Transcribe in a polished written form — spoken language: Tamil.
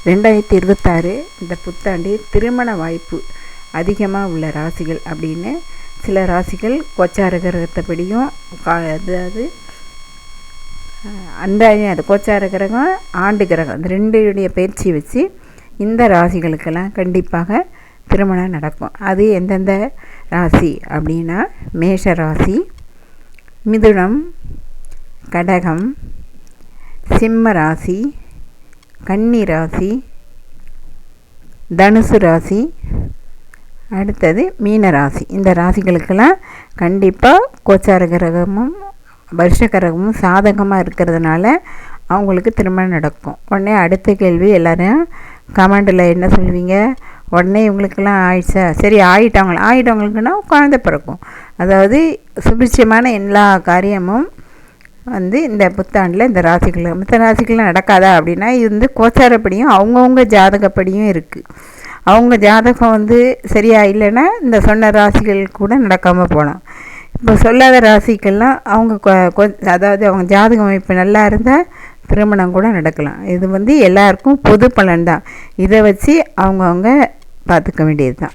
2026 இந்த புத்தாண்டில் திருமண வாய்ப்பு அதிகமாக உள்ள ராசிகள் அப்படின்னு சில ராசிகள் கோச்சார கிரகத்தைப்படியும் அதாவது அது கோச்சார கிரகம் ஆண்டு கிரகம் இந்த ரெண்டுடைய பயிற்சி வச்சு இந்த ராசிகளுக்கெல்லாம் கண்டிப்பாக திருமணம் நடக்கும். அது எந்தெந்த ராசி அப்படின்னா மேஷ ராசி, மிதுனம், கடகம், சிம்ம ராசி, கன்னி ராசி, தனுசு ராசி, அடுத்தது மீன ராசி. இந்த ராசிகளுக்கெல்லாம் கண்டிப்பாக கோச்சார கிரகமும் வருஷ கிரகமும் சாதகமாக இருக்கிறதுனால அவங்களுக்கு திருமணம் நடக்கும். உடனே அடுத்த கேள்வி எல்லோரும் கமெண்டில் என்ன சொல்லுவீங்க, உடனே இவங்களுக்கெல்லாம் ஆயிடுச்சா? சரி, ஆகிட்டவங்களுக்குன்னா குழந்தை பிறக்கும். அதாவது சுபிட்சமான எல்லா காரியமும் இந்த புத்தாண்டில் இந்த ராசிகள் மற்ற ராசிகள்லாம் நடக்காதா அப்படின்னா இது கோச்சாரப்படியும் அவங்கவுங்க ஜாதகப்படியும் இருக்குது. அவங்க ஜாதகம் சரியாக இல்லைன்னா இந்த சொன்ன ராசிகள் கூட நடக்காமல் போகலாம். இப்போ சொல்லாத ராசிக்கெல்லாம் அவங்க அதாவது அவங்க ஜாதக அமைப்பு நல்லா இருந்தால் திருமணம் கூட நடக்கலாம். இது எல்லாருக்கும் பொது பலன் தான். இதை வச்சு அவங்கவுங்க பார்த்துக்க வேண்டியது தான்.